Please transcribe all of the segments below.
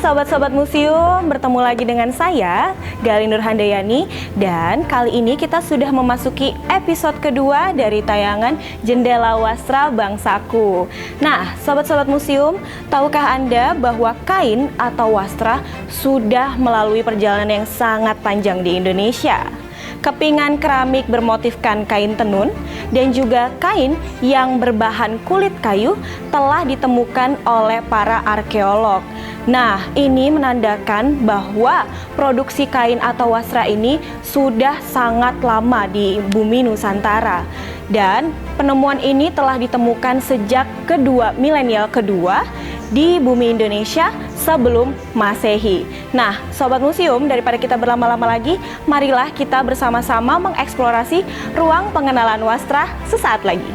Sobat-sobat museum, bertemu lagi dengan saya, Gali Nurhandayani, dan kali ini kita sudah memasuki episode kedua dari tayangan Jendela Wastra Bangsaku. Nah, sobat-sobat museum, tahukah Anda bahwa kain atau wastra sudah melalui perjalanan yang sangat panjang di Indonesia? Kepingan keramik bermotifkan kain tenun dan juga kain yang berbahan kulit kayu telah ditemukan oleh para arkeolog. Nah, ini menandakan bahwa produksi kain atau wastra ini sudah sangat lama di bumi Nusantara. Dan penemuan ini telah ditemukan sejak milenial kedua di bumi Indonesia sebelum Masehi. Nah, sobat museum, daripada kita berlama-lama lagi, marilah kita bersama-sama mengeksplorasi ruang pengenalan wastra sesaat lagi.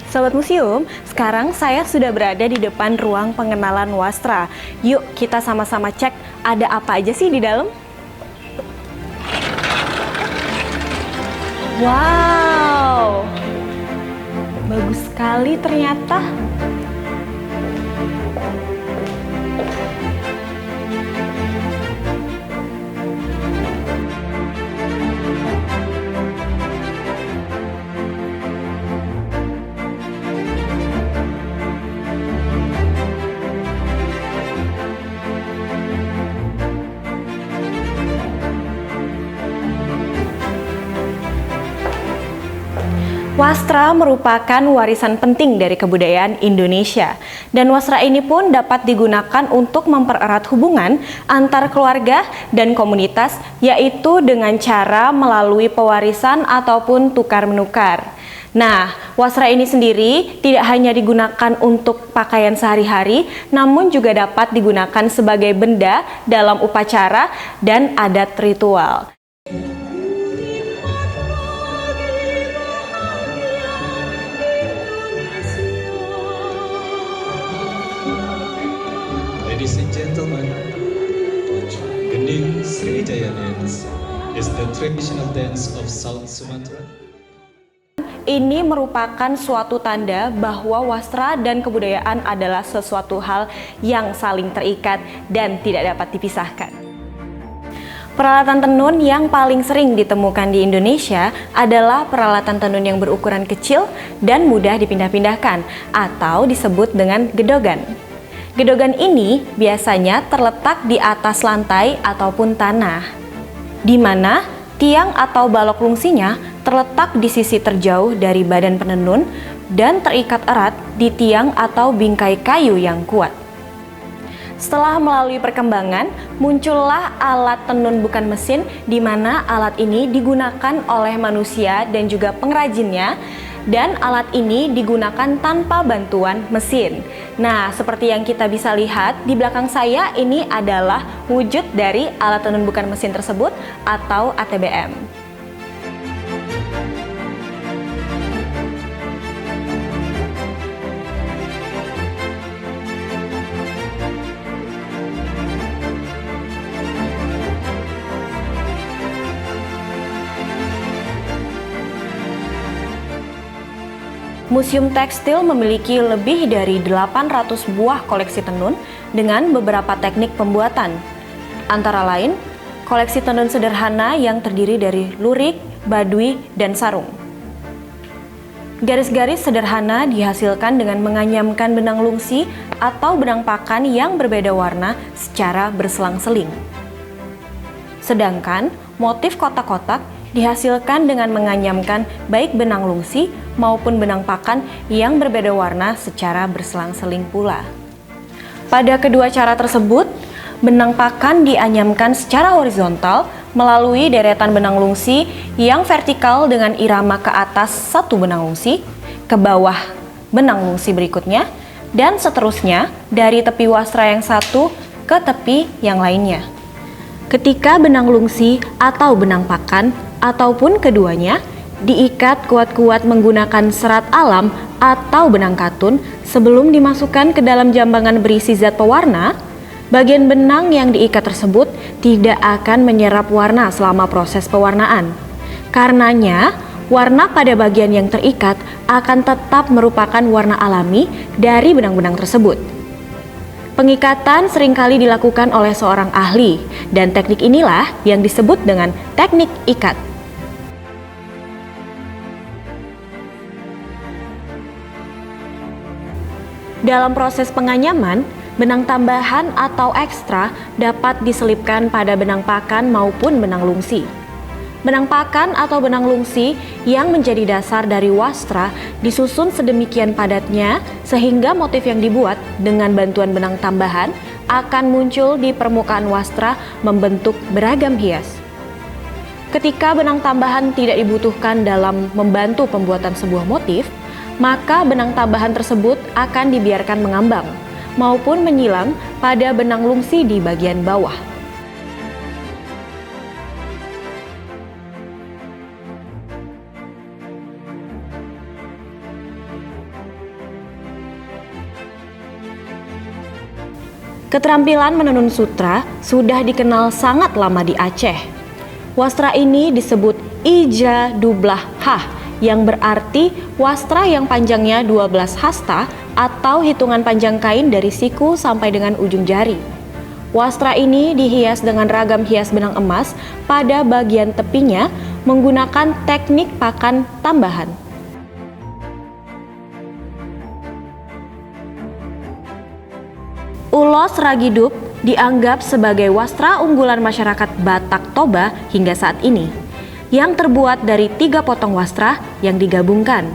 Sobat museum, sekarang saya sudah berada di depan ruang pengenalan wastra. Yuk kita sama-sama cek ada apa aja sih di dalam. Wow, bagus sekali ternyata. Wastra merupakan warisan penting dari kebudayaan Indonesia, dan wastra ini pun dapat digunakan untuk mempererat hubungan antar keluarga dan komunitas, yaitu dengan cara melalui pewarisan ataupun tukar-menukar. Nah, wastra ini sendiri tidak hanya digunakan untuk pakaian sehari-hari, namun juga dapat digunakan sebagai benda dalam upacara dan adat ritual. Ladies and gentlemen, Gending Sriwijaya Dance is the traditional dance of South Sumatra. Ini merupakan suatu tanda bahwa wastra dan kebudayaan adalah sesuatu hal yang saling terikat dan tidak dapat dipisahkan. Peralatan tenun yang paling sering ditemukan di Indonesia adalah peralatan tenun yang berukuran kecil dan mudah dipindah-pindahkan atau disebut dengan gedogan. Gedogan ini biasanya terletak di atas lantai ataupun tanah, di mana tiang atau balok lungsinya terletak di sisi terjauh dari badan penenun dan terikat erat di tiang atau bingkai kayu yang kuat. Setelah melalui perkembangan, muncullah alat tenun bukan mesin, di mana alat ini digunakan oleh manusia dan juga pengrajinnya, dan alat ini digunakan tanpa bantuan mesin. Nah, seperti yang kita bisa lihat di belakang saya, ini adalah wujud dari alat tenun bukan mesin tersebut atau ATBM. Museum Tekstil memiliki lebih dari 800 buah koleksi tenun dengan beberapa teknik pembuatan. Antara lain, koleksi tenun sederhana yang terdiri dari lurik, baduy, dan sarung. Garis-garis sederhana dihasilkan dengan menganyamkan benang lungsi atau benang pakan yang berbeda warna secara berselang-seling. Sedangkan motif kotak-kotak dihasilkan dengan menganyamkan baik benang lungsi maupun benang pakan yang berbeda warna secara berselang-seling pula. Pada kedua cara tersebut, benang pakan dianyamkan secara horizontal melalui deretan benang lungsi yang vertikal dengan irama ke atas satu benang lungsi, ke bawah benang lungsi berikutnya, dan seterusnya dari tepi wastra yang satu ke tepi yang lainnya. Ketika benang lungsi atau benang pakan ataupun keduanya diikat kuat-kuat menggunakan serat alam atau benang katun sebelum dimasukkan ke dalam jambangan berisi zat pewarna, Bagian benang yang diikat tersebut tidak akan menyerap warna selama proses pewarnaan. Karenanya, warna pada bagian yang terikat akan tetap merupakan warna alami dari benang-benang tersebut. Pengikatan seringkali dilakukan oleh seorang ahli, dan teknik inilah yang disebut dengan teknik ikat. Dalam proses penganyaman, benang tambahan atau ekstra dapat diselipkan pada benang pakan maupun benang lungsi. Benang pakan atau benang lungsi yang menjadi dasar dari wastra disusun sedemikian padatnya sehingga motif yang dibuat dengan bantuan benang tambahan akan muncul di permukaan wastra membentuk beragam hias. Ketika benang tambahan tidak dibutuhkan dalam membantu pembuatan sebuah motif, maka benang tambahan tersebut akan dibiarkan mengambang maupun menyilang pada benang lungsi di bagian bawah. Keterampilan menenun sutra sudah dikenal sangat lama di Aceh. Wastra ini disebut ija dublah hah, yang berarti wastra yang panjangnya 12 hasta atau hitungan panjang kain dari siku sampai dengan ujung jari. Wastra ini dihias dengan ragam hias benang emas pada bagian tepinya menggunakan teknik pakan tambahan. Ulos Ragidup dianggap sebagai wastra unggulan masyarakat Batak Toba hingga saat ini, yang terbuat dari 3 potong wastra yang digabungkan.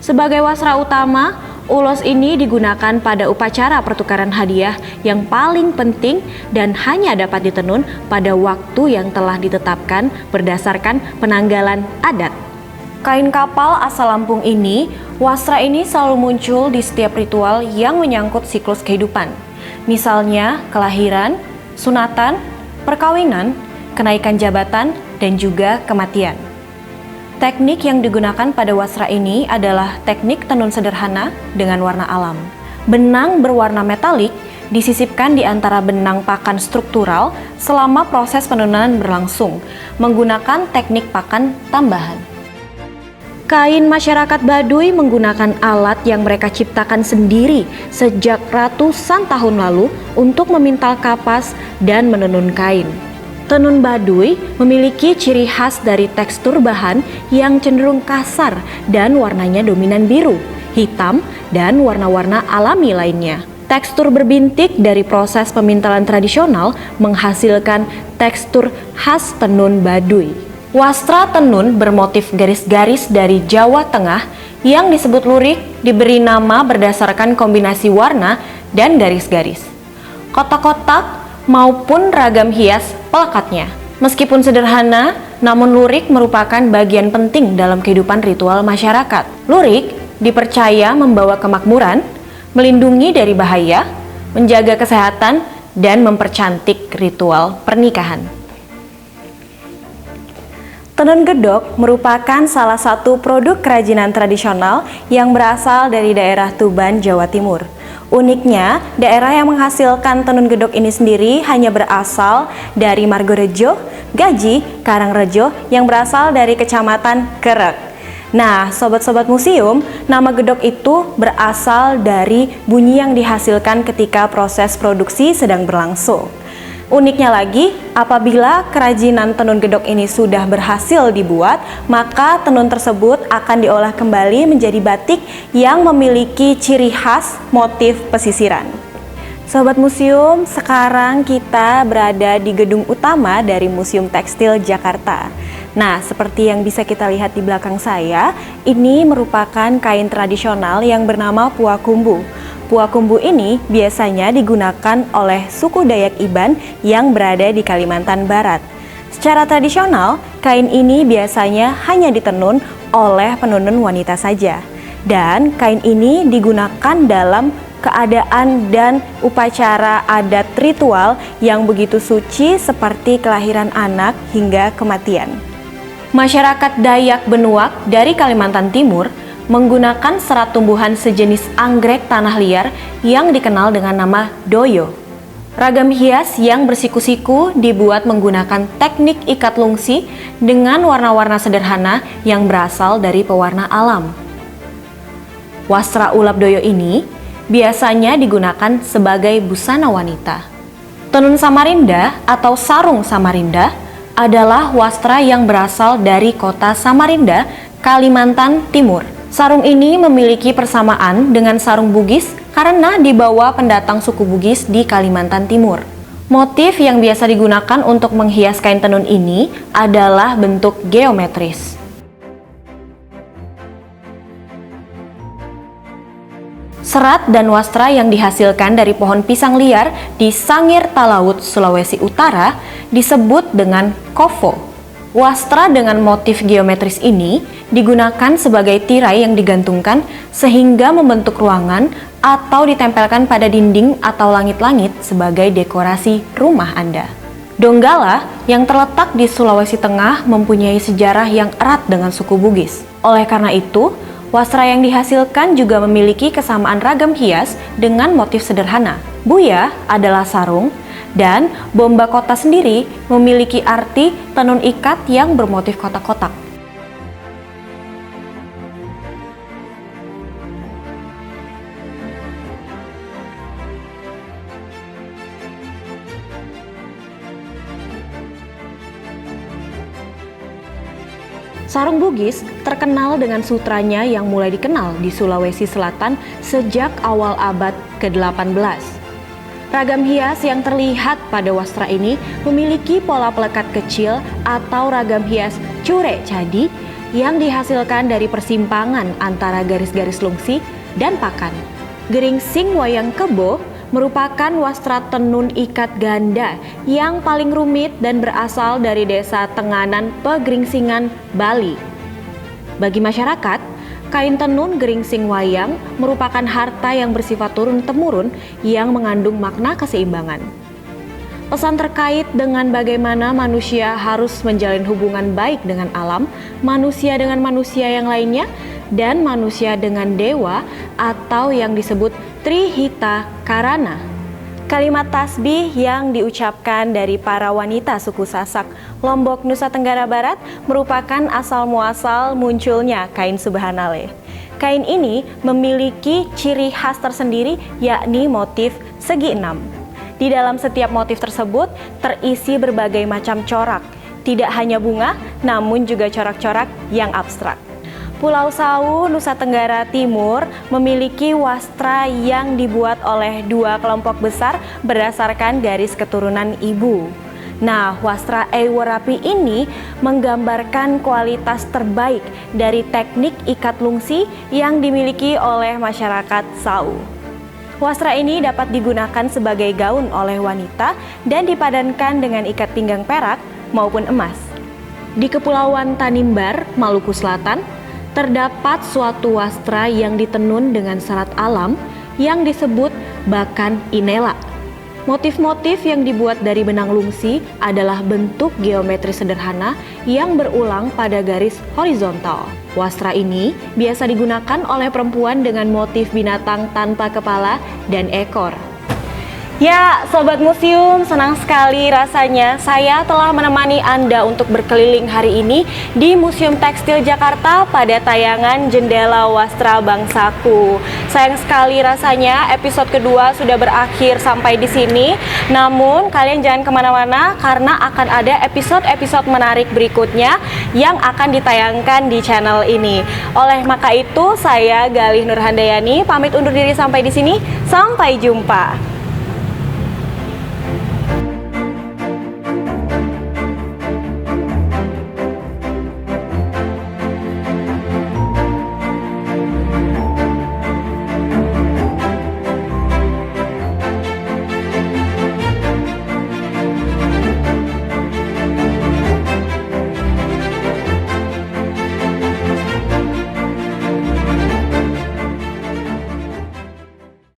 Sebagai wastra utama, ulos ini digunakan pada upacara pertukaran hadiah yang paling penting dan hanya dapat ditenun pada waktu yang telah ditetapkan berdasarkan penanggalan adat. Kain kapal asal Lampung ini, wastra ini selalu muncul di setiap ritual yang menyangkut siklus kehidupan. Misalnya kelahiran, sunatan, perkawinan, kenaikan jabatan, dan juga kematian. Teknik yang digunakan pada wastra ini adalah teknik tenun sederhana dengan warna alam. Benang berwarna metalik disisipkan di antara benang pakan struktural selama proses penurunan berlangsung menggunakan teknik pakan tambahan. Kain masyarakat Baduy menggunakan alat yang mereka ciptakan sendiri sejak ratusan tahun lalu untuk memintal kapas dan menenun kain. Tenun Baduy memiliki ciri khas dari tekstur bahan yang cenderung kasar dan warnanya dominan biru, hitam, dan warna-warna alami lainnya. Tekstur berbintik dari proses pemintalan tradisional menghasilkan tekstur khas tenun Baduy. Wastra tenun bermotif garis-garis dari Jawa Tengah yang disebut lurik diberi nama berdasarkan kombinasi warna dan garis-garis, kotak-kotak maupun ragam hias pelekatnya. Meskipun sederhana, namun lurik merupakan bagian penting dalam kehidupan ritual masyarakat. Lurik dipercaya membawa kemakmuran, melindungi dari bahaya, menjaga kesehatan, dan mempercantik ritual pernikahan. Tenun gedok merupakan salah satu produk kerajinan tradisional yang berasal dari daerah Tuban, Jawa Timur. Uniknya, daerah yang menghasilkan tenun gedok ini sendiri hanya berasal dari Margorejo, Gaji, Karangrejo yang berasal dari Kecamatan Kerek. Nah, sobat-sobat museum, nama gedok itu berasal dari bunyi yang dihasilkan ketika proses produksi sedang berlangsung. Uniknya lagi, apabila kerajinan tenun gedok ini sudah berhasil dibuat, maka tenun tersebut akan diolah kembali menjadi batik yang memiliki ciri khas motif pesisiran. Sobat museum, sekarang kita berada di gedung utama dari Museum Tekstil Jakarta. Nah, seperti yang bisa kita lihat di belakang saya, ini merupakan kain tradisional yang bernama puakumbu. Puakumbu ini biasanya digunakan oleh suku Dayak Iban yang berada di Kalimantan Barat. Secara tradisional, kain ini biasanya hanya ditenun oleh penenun wanita saja. Dan kain ini digunakan dalam keadaan dan upacara adat ritual yang begitu suci seperti kelahiran anak hingga kematian. Masyarakat Dayak Benuak dari Kalimantan Timur menggunakan serat tumbuhan sejenis anggrek tanah liar yang dikenal dengan nama doyo. Ragam hias yang bersiku-siku dibuat menggunakan teknik ikat lungsi dengan warna-warna sederhana yang berasal dari pewarna alam. Wastra ulap doyo ini biasanya digunakan sebagai busana wanita. Tenun Samarinda atau sarung Samarinda adalah wastra yang berasal dari kota Samarinda, Kalimantan Timur. Sarung ini memiliki persamaan dengan sarung Bugis karena dibawa pendatang suku Bugis di Kalimantan Timur. Motif yang biasa digunakan untuk menghias kain tenun ini adalah bentuk geometris. Serat dan wastra yang dihasilkan dari pohon pisang liar di Sangir Talaut, Sulawesi Utara disebut dengan kofo. Wastra dengan motif geometris ini digunakan sebagai tirai yang digantungkan sehingga membentuk ruangan atau ditempelkan pada dinding atau langit-langit sebagai dekorasi rumah Anda. Donggala yang terletak di Sulawesi Tengah mempunyai sejarah yang erat dengan suku Bugis. Oleh karena itu, wastra yang dihasilkan juga memiliki kesamaan ragam hias dengan motif sederhana. Buya adalah sarung, dan bomba kota sendiri memiliki arti tenun ikat yang bermotif kotak-kotak. Sarung Bugis terkenal dengan sutranya yang mulai dikenal di Sulawesi Selatan sejak awal abad ke-18. Ragam hias yang terlihat pada wastra ini memiliki pola pelekat kecil atau ragam hias cure cadi yang dihasilkan dari persimpangan antara garis-garis lungsi dan pakan. Geringsing wayang kebo merupakan wastra tenun ikat ganda yang paling rumit dan berasal dari desa Tenganan Pegeringsingan, Bali. Bagi masyarakat, kain tenun geringsing wayang merupakan harta yang bersifat turun-temurun yang mengandung makna keseimbangan. Pesan terkait dengan bagaimana manusia harus menjalin hubungan baik dengan alam, manusia dengan manusia yang lainnya, dan manusia dengan dewa atau yang disebut Trihita Karana. Kalimat tasbih yang diucapkan dari para wanita suku Sasak, Lombok, Nusa Tenggara Barat merupakan asal-muasal munculnya kain Subhanaleh. Kain ini memiliki ciri khas tersendiri yakni motif segi enam. Di dalam setiap motif tersebut terisi berbagai macam corak, tidak hanya bunga namun juga corak-corak yang abstrak. Pulau Sawu, Nusa Tenggara Timur memiliki wastra yang dibuat oleh dua kelompok besar berdasarkan garis keturunan ibu. Nah, wastra Eiwerapi ini menggambarkan kualitas terbaik dari teknik ikat lungsi yang dimiliki oleh masyarakat Sawu. Wastra ini dapat digunakan sebagai gaun oleh wanita dan dipadankan dengan ikat pinggang perak maupun emas. Di Kepulauan Tanimbar, Maluku Selatan, terdapat suatu wastra yang ditenun dengan serat alam yang disebut bakan inela. Motif-motif yang dibuat dari benang lungsi adalah bentuk geometri sederhana yang berulang pada garis horizontal. Wastra ini biasa digunakan oleh perempuan dengan motif binatang tanpa kepala dan ekor. Ya, Sobat Museum, senang sekali rasanya saya telah menemani Anda untuk berkeliling hari ini di Museum Tekstil Jakarta pada tayangan Jendela Wastra Bangsaku. Sayang sekali rasanya episode kedua sudah berakhir sampai di sini. Namun, kalian jangan kemana-mana karena akan ada episode-episode menarik berikutnya yang akan ditayangkan di channel ini. Oleh maka itu, saya Galih Nurhandayani pamit undur diri sampai di sini. Sampai jumpa.